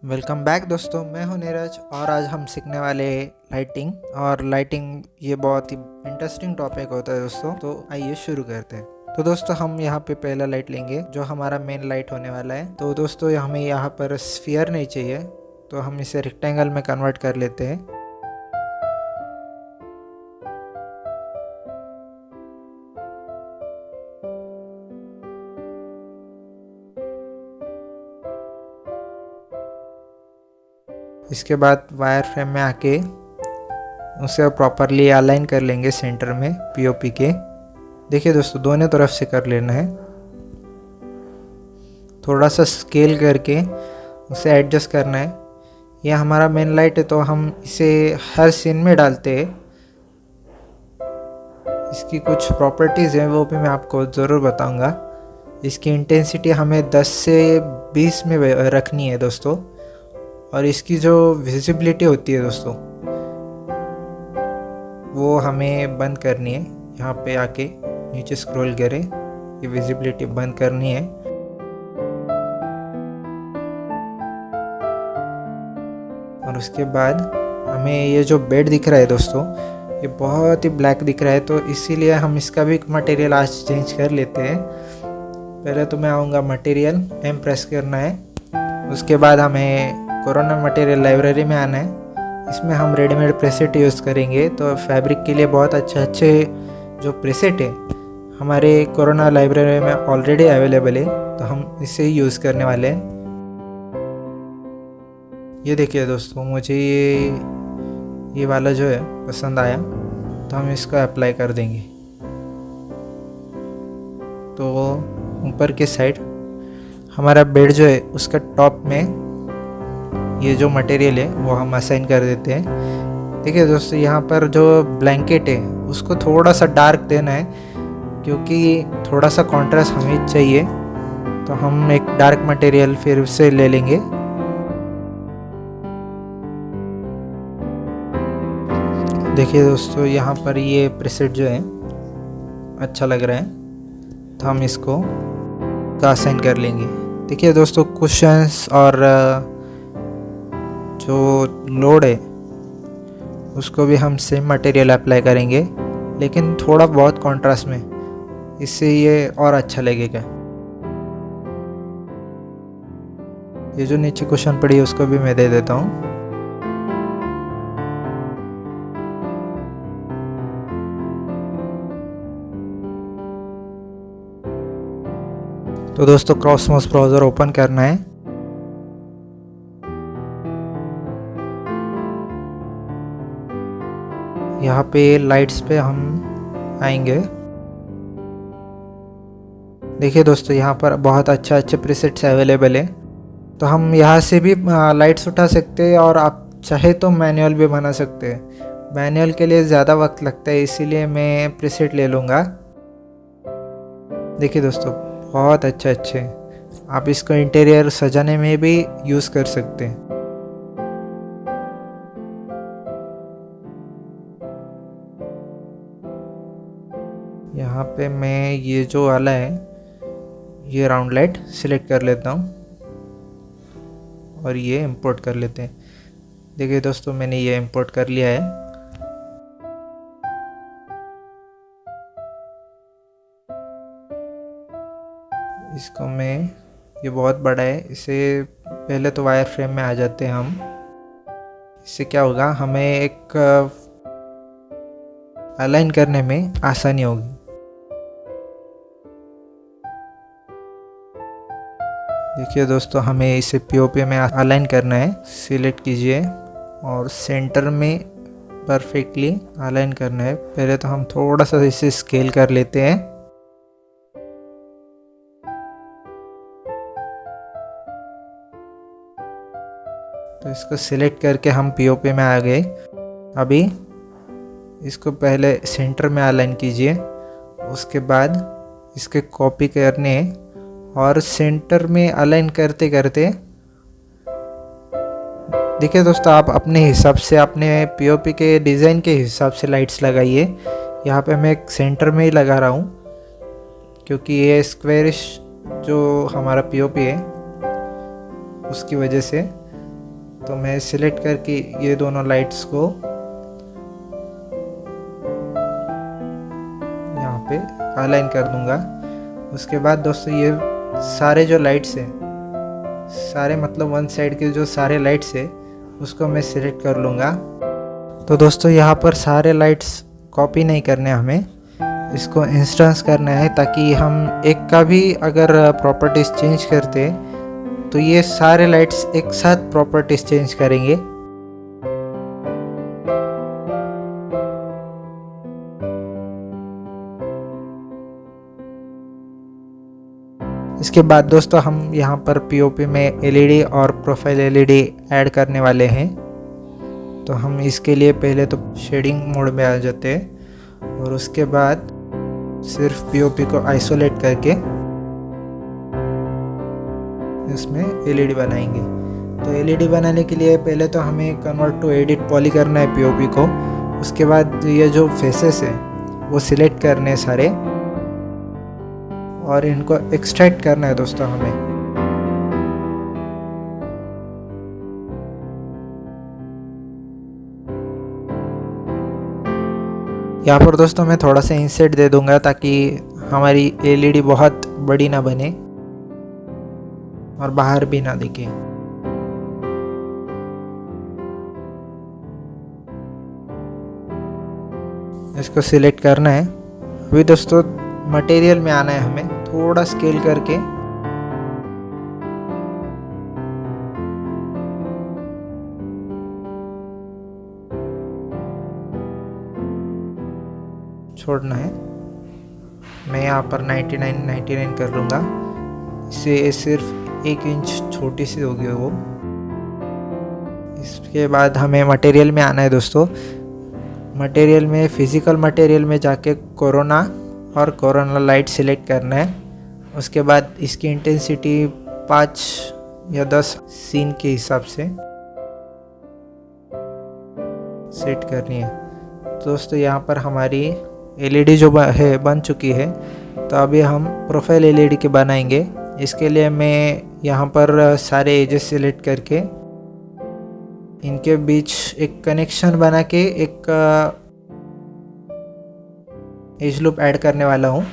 Welcome back दोस्तों, मैं हूं नीरज और आज हम सीखने वाले हैं लाइटिंग ये बहुत ही इंटरेस्टिंग टॉपिक होता है दोस्तों। तो आइए शुरू करते हैं। तो दोस्तों हम यहाँ पे पहला लाइट लेंगे जो हमारा मेन लाइट होने वाला है। तो दोस्तों हमें यहाँ पर स्फीयर नहीं चाहिए, तो हम इसे रेक्टेंगल में कन्वर्ट कर लेते हैं। इसके बाद वायर फ्रेम में आके उसे प्रॉपरली अलाइन कर लेंगे सेंटर में पीओपी के। देखिए दोस्तों, दोनों तरफ से कर लेना है, थोड़ा सा स्केल करके उसे एडजस्ट करना है। यह हमारा मेन लाइट है तो हम इसे हर सीन में डालते हैं। इसकी कुछ प्रॉपर्टीज़ हैं वो भी मैं आपको ज़रूर बताऊंगा। इसकी इंटेंसिटी हमें 10 से 20 में रखनी है दोस्तों, और इसकी जो विजिबिलिटी होती है दोस्तों वो हमें बंद करनी है। यहाँ पे आके नीचे स्क्रॉल करें, ये विजिबिलिटी बंद करनी है। और उसके बाद हमें ये जो बेड दिख रहा है दोस्तों, ये बहुत ही ब्लैक दिख रहा है, तो इसीलिए हम इसका भी मटेरियल आज चेंज कर लेते हैं। पहले तो मैं आऊँगा मटेरियल, एम प्रेस करना है। उसके बाद हमें कोरोना मटेरियल लाइब्रेरी में आना है। इसमें हम रेडीमेड प्रेसेट यूज़ करेंगे, तो फैब्रिक के लिए बहुत अच्छे जो प्रेसेट है हमारे कोरोना लाइब्रेरी में ऑलरेडी अवेलेबल है, तो हम इसे ही यूज़ करने वाले हैं। ये देखिए दोस्तों, मुझे ये वाला जो है पसंद आया, तो हम इसको अप्लाई कर देंगे। तो ऊपर के साइड हमारा बेड जो है उसका टॉप में ये जो मटेरियल है वो हम असाइन कर देते हैं। देखिए दोस्तों, यहाँ पर जो ब्लैंकेट है उसको थोड़ा सा डार्क देना है, क्योंकि थोड़ा सा कॉन्ट्रास्ट हमें चाहिए, तो हम एक डार्क मटेरियल फिर से ले लेंगे। देखिए दोस्तों, यहाँ पर ये प्रीसेट जो है अच्छा लग रहा है, तो हम इसको असाइन कर लेंगे। देखिए दोस्तों, कुशन्स और जो लोड है उसको भी हम सेम मटेरियल अप्लाई करेंगे, लेकिन थोड़ा बहुत कॉन्ट्रास्ट में, इससे ये और अच्छा लगेगा। ये जो नीचे कुशन पड़ी है उसको भी मैं दे देता हूँ। तो दोस्तों कॉस्मोस ब्राउज़र ओपन करना है। यहाँ पे लाइट्स पे हम आएंगे। देखिए दोस्तों, यहाँ पर बहुत अच्छे प्रीसेट्स अवेलेबल है, तो हम यहाँ से भी लाइट्स उठा सकते हैं, और आप चाहे तो मैनुअल भी बना सकते हैं। मैनुअल के लिए ज़्यादा वक्त लगता है, इसीलिए मैं प्रीसेट ले लूँगा। देखिए दोस्तों, बहुत अच्छे आप इसको इंटीरियर सजाने में भी यूज़ कर सकते हैं। यहाँ पे मैं ये जो वाला है ये राउंड लाइट सिलेक्ट कर लेता हूँ और ये इंपोर्ट कर लेते हैं। देखिए दोस्तों, मैंने ये इंपोर्ट कर लिया है। इसको मैं, ये बहुत बड़ा है, इसे पहले तो वायर फ्रेम में आ जाते हैं हम। इससे क्या होगा, हमें एक अलाइन करने में आसानी होगी। देखिए दोस्तों, हमें इसे पीओपी में अलाइन करना है। सिलेक्ट कीजिए और सेंटर में परफेक्टली अलाइन करना है। पहले तो हम थोड़ा सा इसे स्केल कर लेते हैं। तो इसको सिलेक्ट करके हम पीओपी में आ गए। अभी इसको पहले सेंटर में अलाइन कीजिए, उसके बाद इसके कॉपी करने और सेंटर में अलाइन करते करते, देखिए दोस्तों, आप अपने हिसाब से अपने पीओपी के डिज़ाइन के हिसाब से लाइट्स लगाइए। यहाँ पे मैं सेंटर में ही लगा रहा हूँ, क्योंकि ये स्क्वेरिश जो हमारा पीओपी है उसकी वजह से। तो मैं सिलेक्ट करके ये दोनों लाइट्स को यहाँ पे अलाइन कर दूंगा। उसके बाद दोस्तों ये सारे जो लाइट्स हैं, सारे मतलब वन साइड के जो सारे लाइट्स है उसको मैं सिलेक्ट कर लूँगा। तो दोस्तों यहाँ पर सारे लाइट्स कॉपी नहीं करने हमें, इसको इंस्टेंस करना है, ताकि हम एक का भी अगर प्रॉपर्टीज़ चेंज करते तो ये सारे लाइट्स एक साथ प्रॉपर्टीज़ चेंज करेंगे। इसके बाद दोस्तों हम यहाँ पर पीओपी में एलईडी और प्रोफाइल एलईडी ऐड करने वाले हैं। तो हम इसके लिए पहले तो शेडिंग मोड में आ जाते हैं और उसके बाद सिर्फ पीओपी को आइसोलेट करके इसमें एलईडी बनाएंगे। तो एलईडी बनाने के लिए पहले तो हमें कन्वर्ट टू एडिट पॉली करना है पीओपी को। उसके बाद ये जो फेसेस है वो सिलेक्ट करने हैं सारे और इनको एक्सट्रैक्ट करना है दोस्तों हमें। यहाँ पर दोस्तों मैं थोड़ा सा इंसेट दे दूंगा ताकि हमारी एलईडी बहुत बड़ी ना बने और बाहर भी ना दिखे। इसको सिलेक्ट करना है। अभी दोस्तों मटेरियल में आना है हमें, थोड़ा स्केल करके छोड़ना है। मैं यहाँ पर 99 कर लूँगा। इससे सिर्फ 1 इंच छोटी सी होगी वो। इसके बाद हमें मटेरियल में आना है दोस्तों। मटेरियल में फिज़िकल मटेरियल में जाके कोरोना और कोरोना लाइट सिलेक्ट करना है। उसके बाद इसकी इंटेंसिटी 5 या 10 सीन के हिसाब से सेट करनी है। दोस्तों यहाँ पर हमारी एलईडी जो है बन चुकी है। तो अभी हम प्रोफाइल एलईडी के बनाएंगे। इसके लिए मैं यहाँ पर सारे एजेस सिलेक्ट करके इनके बीच एक कनेक्शन बना के एक एज लूप ऐड करने वाला हूँ।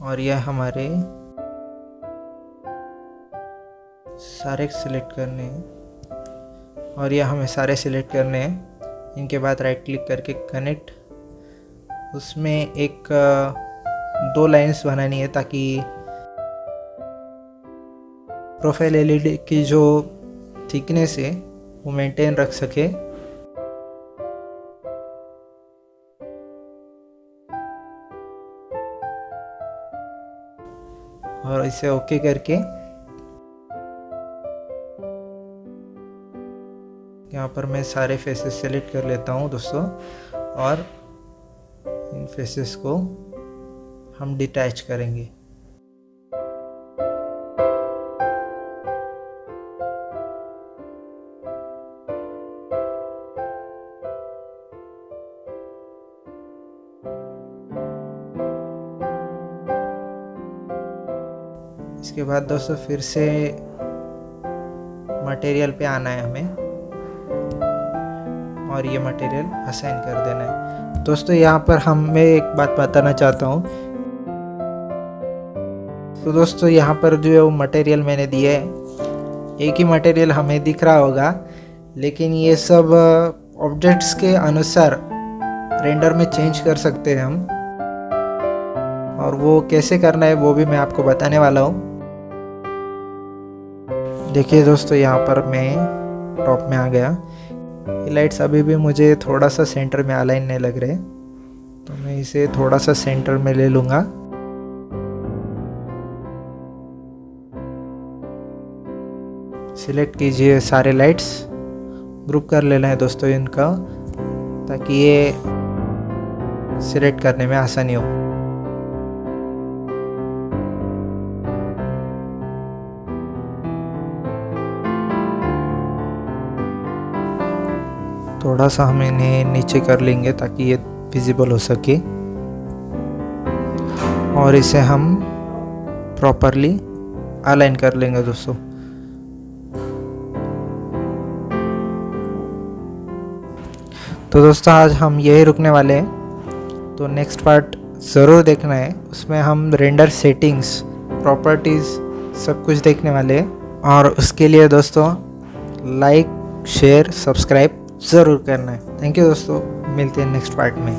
और यह हमारे सारे सिलेक्ट करने हैं और यह हमें सारे सिलेक्ट करने हैं। इनके बाद राइट क्लिक करके कनेक्ट, उसमें एक 2 लाइंस बनानी है ताकि प्रोफाइल एलईडी की जो थिकनेस है वो मेंटेन रख सके। और इसे ओके करके यहाँ पर मैं सारे फेसेस सेलेक्ट कर लेता हूँ दोस्तों और इन फेसेस को हम डिटैच करेंगे। इसके बाद दोस्तों फिर से मटेरियल पे आना है हमें और ये मटेरियल असाइन कर देना है। दोस्तों यहाँ पर मैं एक बात बताना चाहता हूँ। तो दोस्तों यहाँ पर जो मटेरियल मैंने दिया है, एक ही मटेरियल हमें दिख रहा होगा, लेकिन ये सब ऑब्जेक्ट्स के अनुसार रेंडर में चेंज कर सकते हैं हम। और वो कैसे करना है वो भी मैं आपको बताने वाला हूँ। देखिए दोस्तों यहाँ पर मैं टॉप में आ गया। ये लाइट्स अभी भी मुझे थोड़ा सा सेंटर में अलाइन नहीं लग रहे, तो मैं इसे थोड़ा सा सेंटर में ले लूँगा। सिलेक्ट कीजिए सारे लाइट्स, ग्रुप कर लेना है दोस्तों इनका, ताकि ये सिलेक्ट करने में आसानी हो। थोड़ा सा हम इन्हें नीचे कर लेंगे ताकि ये विजिबल हो सके, और इसे हम प्रॉपरली अलाइन कर लेंगे दोस्तों। तो दोस्तों आज हम यही रुकने वाले हैं, तो नेक्स्ट पार्ट ज़रूर देखना है। उसमें हम रेंडर सेटिंग्स, प्रॉपर्टीज़ सब कुछ देखने वाले हैं, और उसके लिए दोस्तों लाइक शेयर सब्सक्राइब ज़रूर करना है। थैंक यू दोस्तों, मिलते हैं नेक्स्ट पार्ट में।